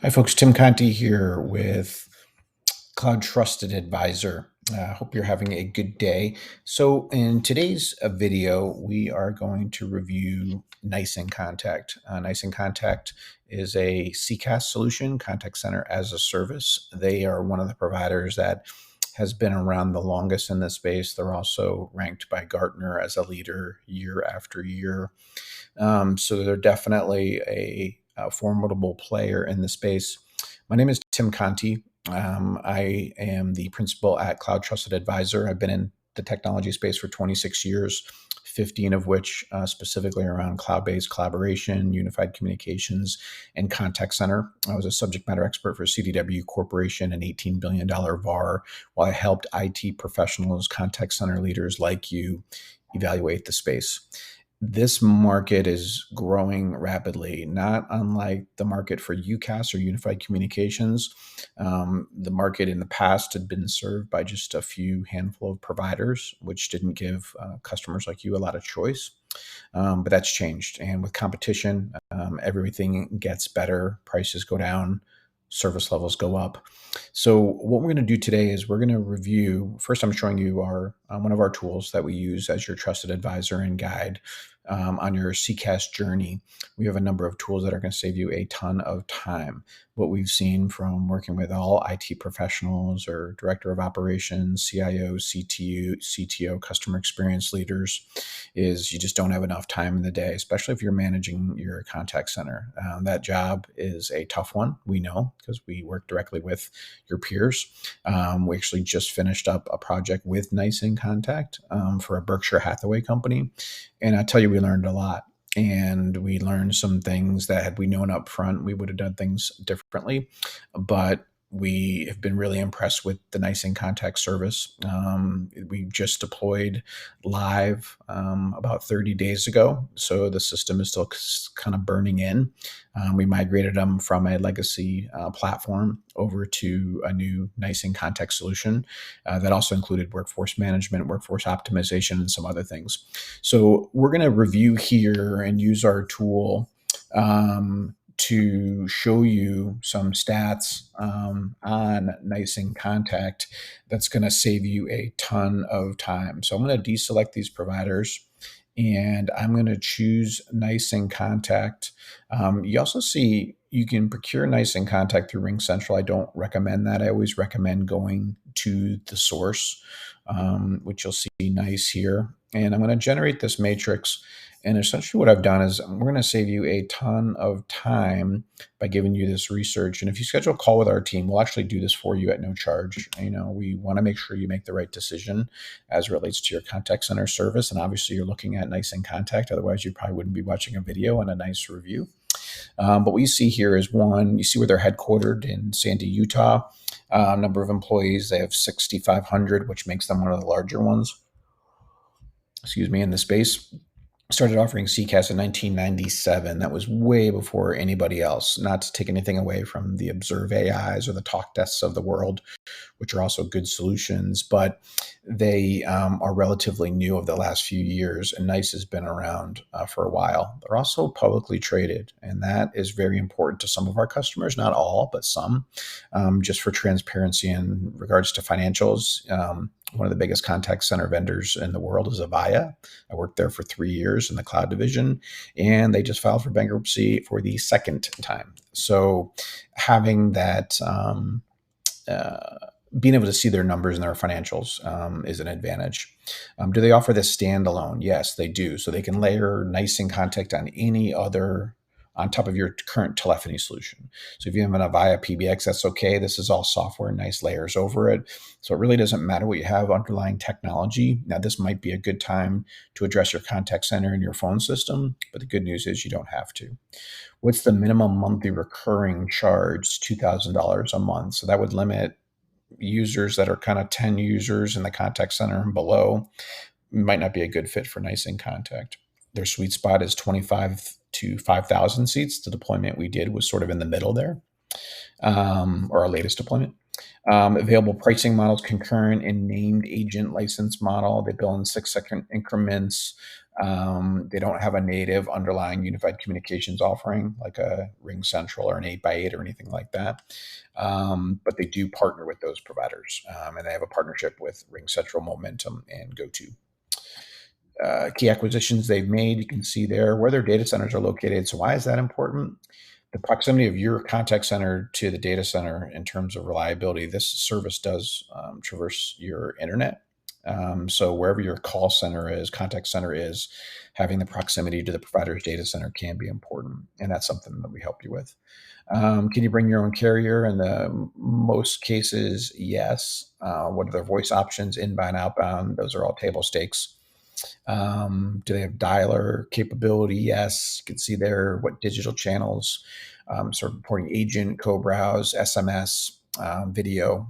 Hi, folks. Tim Conti here with Cloud Trusted Advisor. Hope you're having a good day. So, in today's video, we are going to review NICE Incontact. NICE Incontact is a CCaaS solution, contact center as a service. They are one of the providers that has been around the longest in this space. They're also ranked by Gartner as a leader year after year. So they're definitely a formidable player in the space. My name is Tim Conti. I am the principal at Cloud Trusted Advisor. I've been in the technology space for 26 years, 15 of which specifically around cloud-based collaboration, unified communications, and contact center. I was a subject matter expert for CDW Corporation, an $18 billion VAR, while I helped IT professionals, contact center leaders like you evaluate the space. This market is growing rapidly, not unlike the market for UCaaS or unified communications. The market in the past had been served by just a few handful of providers, which didn't give customers like you a lot of choice. But that's changed. And with competition, everything gets better, prices go down, service levels go up. So what we're going to do today is we're going to review. First, I'm showing you our one of our tools that we use as your trusted advisor and guide on your CCaaS journey. We have a number of tools that are going to save you a ton of time. What we've seen from working with all IT professionals or director of operations, CIO, CTO, customer experience leaders, is you just don't have enough time in the day, especially if you're managing your contact center. That job is a tough one. We know because we work directly with your peers. We actually just finished up a project with NICE Incontact for a Berkshire Hathaway company. And I tell you, we learned a lot. And we learned some things that had we known up front, we would have done things differently. But we have been really impressed with the NICE Incontact service. We just deployed live about 30 days ago. So the system is still kind of burning in. We migrated them from a legacy platform over to a new NICE Incontact solution that also included workforce management, workforce optimization, and some other things. So we're going to review here and use our tool to show you some stats on NICE Incontact that's going to save you a ton of time. So I'm going to deselect these providers and I'm going to choose NICE Incontact. You also see you can procure NICE Incontact through RingCentral. I don't recommend that. I always recommend going to the source, which you'll see NICE here. And I'm going to generate this matrix. And essentially what I've done is we're going to save you a ton of time by giving you this research. And if you schedule a call with our team, we'll actually do this for you at no charge. We want to make sure you make the right decision as it relates to your contact center service. And obviously you're looking at NICE Incontact. Otherwise you probably wouldn't be watching a video and a nice review. But what you see here is one, you see where they're headquartered in Sandy, Utah. Number of employees, they have 6,500, which makes them one of the larger ones, in the space. Started offering CCaaS in 1997. That was way before anybody else. Not to take anything away from the Observe AIs or the Talk Desks of the world, which are also good solutions, but they are relatively new of the last few years, and NICE has been around for a while. They're also publicly traded, and that is very important to some of our customers, not all, but some, just for transparency in regards to financials. One of the biggest contact center vendors in the world is Avaya. I worked there for 3 years in the cloud division, and they just filed for bankruptcy for the second time. So having that, being able to see their numbers and their financials is an advantage. Do they offer this standalone? Yes, they do. So they can layer NICE Incontact on any other on top of your current telephony solution. So if you have an Avaya PBX, that's okay. This is all software, NICE layers over it. So it really doesn't matter what you have underlying technology. Now, this might be a good time to address your contact center and your phone system, but the good news is you don't have to. What's the minimum monthly recurring charge? $2,000 a month. So that would limit users that are kind of 10 users in the contact center and below. Might not be a good fit for NICE Incontact. Their sweet spot is 25 to 5,000 seats. The deployment we did was sort of in the middle there, or our latest deployment. Available pricing models, concurrent and named agent license model. They bill in 6-second increments. They don't have a native underlying unified communications offering like a Ring Central or an 8x8 or anything like that. But they do partner with those providers, and they have a partnership with Ring Central, Momentum, and GoTo. Key acquisitions they've made, you can see there where their data centers are located. So why is that important? The proximity of your contact center to the data center in terms of reliability. This service does traverse your internet. So wherever your call center is, contact center is, having the proximity to the provider's data center can be important. And that's something that we help you with. Can you bring your own carrier? In the most cases, yes. What are their voice options, inbound, outbound? Those are all table stakes. Do they have dialer capability? Yes. You can see there what digital channels, sort of reporting agent, co-browse, SMS, video.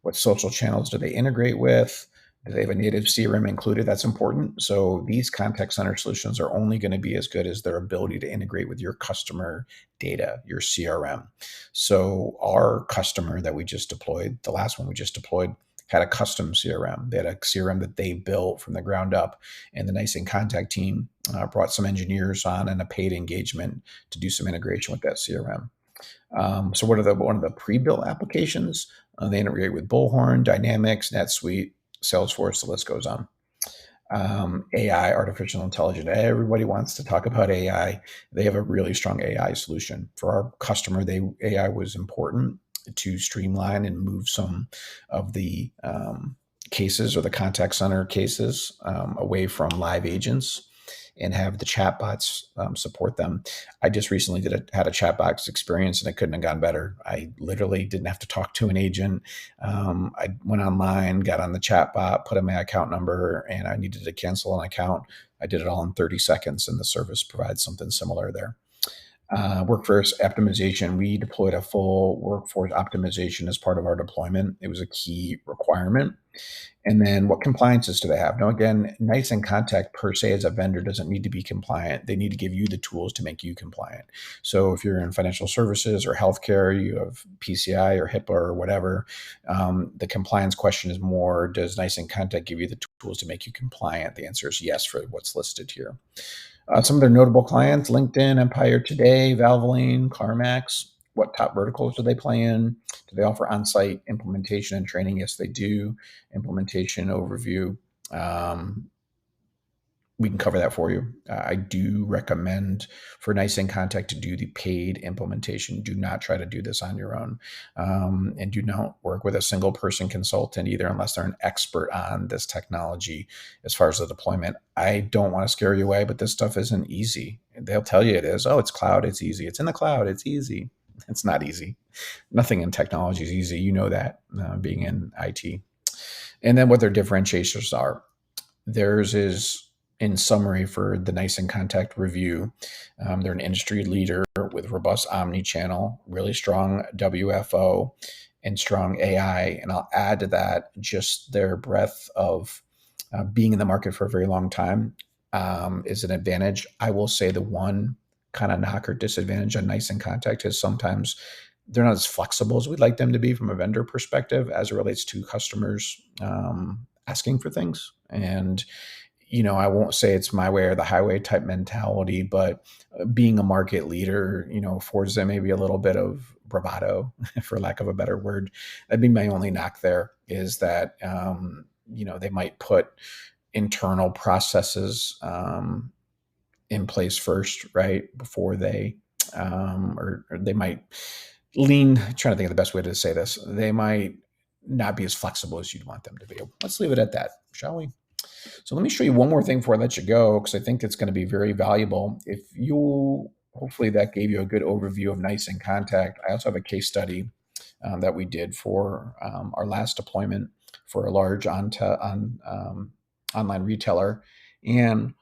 What social channels do they integrate with? Do they have a native CRM included? That's important. So these contact center solutions are only going to be as good as their ability to integrate with your customer data, your CRM. So our customer that we just deployed, the last one we just deployed, had a custom CRM. They had a CRM that they built from the ground up, and the NICE Incontact team brought some engineers on and a paid engagement to do some integration with that CRM. So what are one of the pre-built applications? They integrate with Bullhorn, Dynamics, NetSuite, Salesforce. The list goes on. AI, artificial intelligence. Everybody wants to talk about AI. They have a really strong AI solution for our customer. AI was important to streamline and move some of the cases or the contact center cases away from live agents and have the chatbots support them. I just recently had a chatbots experience, and it couldn't have gone better. I literally didn't have to talk to an agent. I went online, got on the chatbot, put in my account number, and I needed to cancel an account. I did it all in 30 seconds, and the service provides something similar there. Workforce optimization. We deployed a full workforce optimization as part of our deployment. It was a key requirement. And then what compliances do they have? Now, again, NICE Incontact per se as a vendor doesn't need to be compliant. They need to give you the tools to make you compliant. So if you're in financial services or healthcare, you have PCI or HIPAA or whatever, the compliance question is more, does NICE Incontact give you the tools to make you compliant? The answer is yes for what's listed here. Some of their notable clients, LinkedIn, Empire Today, Valvoline, CarMax. What top verticals do they play in? Do they offer on-site implementation and training? Yes, they do. Implementation overview. We can cover that for you. I do recommend for NICE Incontact to do the paid implementation. Do not try to do this on your own. And do not work with a single person consultant either unless they're an expert on this technology as far as the deployment. I don't want to scare you away, but this stuff isn't easy. They'll tell you it is. Oh, it's cloud. It's easy. It's in the cloud. It's easy. It's not easy. Nothing in technology is easy. You know that, being in IT. And then what their differentiators are. Theirs is, in summary, for the NICE Incontact review, they're an industry leader with robust omni-channel, really strong WFO, and strong AI. And I'll add to that just their breadth of being in the market for a very long time is an advantage. I will say the one kind of knock or disadvantage on NICE Incontact is sometimes they're not as flexible as we'd like them to be from a vendor perspective as it relates to customers asking for things. And I won't say it's my way or the highway type mentality, but being a market leader, affords them maybe a little bit of bravado, for lack of a better word. That'd be my only knock there, is that, they might put internal processes in place first, right? Before they, or they might lean, trying to think of the best way to say this. They might not be as flexible as you'd want them to be. Let's leave it at that, shall we? So let me show you one more thing before I let you go, because I think it's going to be very valuable. Hopefully that gave you a good overview of NICE Incontact. I also have a case study that we did for our last deployment for a large online retailer. And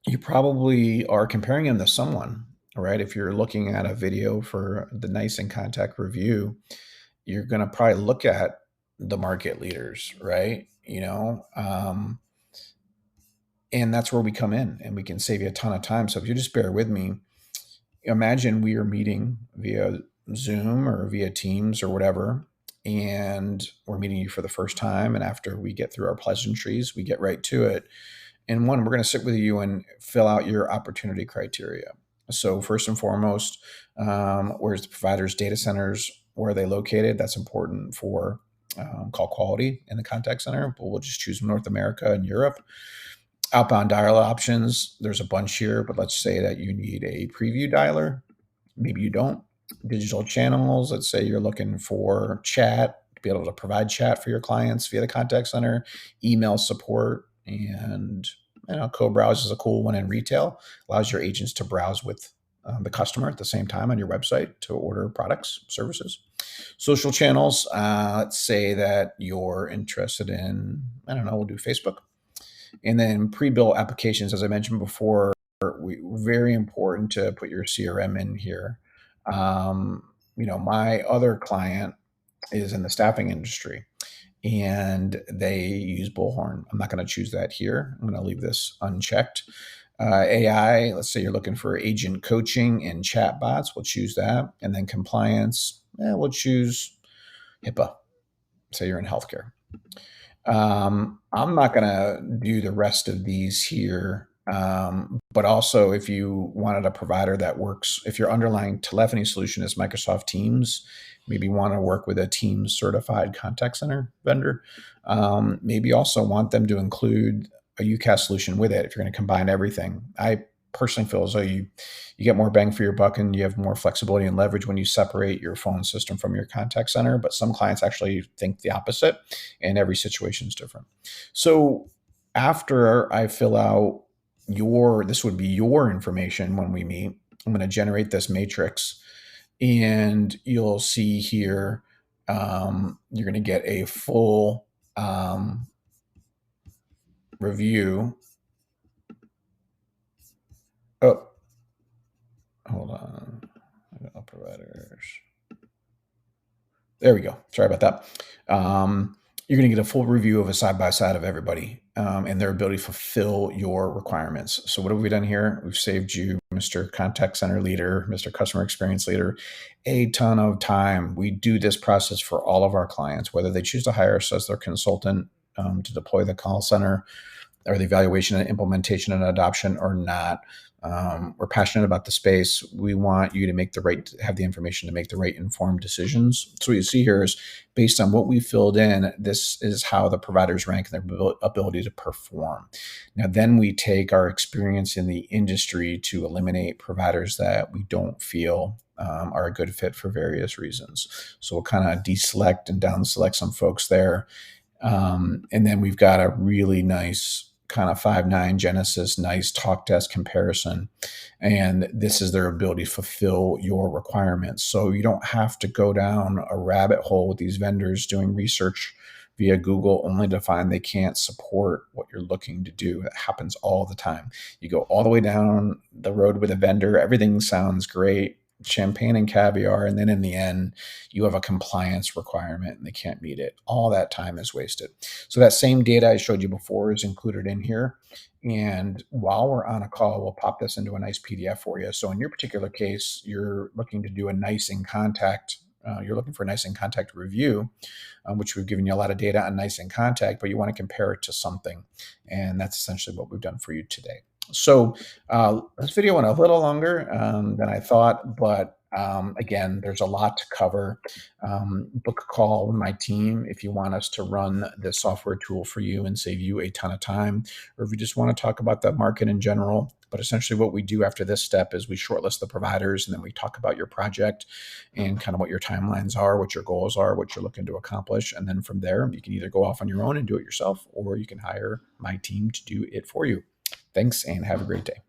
you probably are comparing them to someone, right? If you're looking at a video for the NICE Incontact review, you're going to probably look at the market leaders, right? And that's where we come in, and we can save you a ton of time. So if you just bear with me, imagine we are meeting via Zoom or via Teams or whatever, and we're meeting you for the first time. And after we get through our pleasantries, we get right to it. And one, we're going to sit with you and fill out your opportunity criteria. So first and foremost, where's the provider's data centers? Where are they located? That's important for call quality in the contact center. But we'll just choose North America and Europe. Outbound dial options, there's a bunch here, but let's say that you need a preview dialer. Maybe you don't. Digital channels, let's say you're looking for chat, to be able to provide chat for your clients via the contact center, email support, and co-browse is a cool one in retail. Allows your agents to browse with the customer at the same time on your website to order products, services. Social channels, let's say that you're interested in, I don't know, we'll do Facebook. And then pre-built applications, as I mentioned before, very important to put your CRM in here. My other client is in the staffing industry and they use Bullhorn. I'm not going to choose that here. I'm going to leave this unchecked. AI, let's say you're looking for agent coaching and chatbots. We'll choose that. And then compliance, we'll choose HIPAA. Say you're in healthcare. I'm not going to do the rest of these here. But also, if you wanted a provider that works, if your underlying telephony solution is Microsoft Teams, maybe want to work with a Teams certified contact center vendor, maybe also want them to include a UCaaS solution with it if you're going to combine everything. I personally feel as though you get more bang for your buck and you have more flexibility and leverage when you separate your phone system from your contact center. But some clients actually think the opposite, and every situation is different. So after I fill out this would be your information when we meet, I'm going to generate this matrix, and you'll see here you're going to get a full review. Oh, hold on. Providers. There we go. Sorry about that. You're going to get a full review of a side-by-side of everybody and their ability to fulfill your requirements. So what have we done here? We've saved you, Mr. Contact Center Leader, Mr. Customer Experience Leader, a ton of time. We do this process for all of our clients, whether they choose to hire us as their consultant to deploy the call center or the evaluation and implementation and adoption or not. We're passionate about the space. We want you to have the information to make the right informed decisions. So what you see here is based on what we filled in, this is how the providers rank their ability to perform. Now, then we take our experience in the industry to eliminate providers that we don't feel are a good fit for various reasons. So we'll kind of deselect and down select some folks there. And then we've got a really nice kind of 5.9 Genesis NICE talk desk comparison. And this is their ability to fulfill your requirements. So you don't have to go down a rabbit hole with these vendors doing research via Google only to find they can't support what you're looking to do. That happens all the time. You go all the way down the road with a vendor, everything sounds great, champagne and caviar, and then in the end you have a compliance requirement and they can't meet it. All that time is wasted. So that same data I showed you before is included in here, and while we're on a call we'll pop this into a nice PDF for you. So in your particular case, you're looking to do a NICE Incontact, you're looking for a NICE Incontact review, which we've given you a lot of data on NICE Incontact, but you want to compare it to something, and that's essentially what we've done for you today. So this video went a little longer than I thought, but again, there's a lot to cover. Book a call with my team if you want us to run this software tool for you and save you a ton of time, or if you just want to talk about the market in general. But essentially what we do after this step is we shortlist the providers, and then we talk about your project and kind of what your timelines are, what your goals are, what you're looking to accomplish. And then from there, you can either go off on your own and do it yourself, or you can hire my team to do it for you. Thanks and have a great day.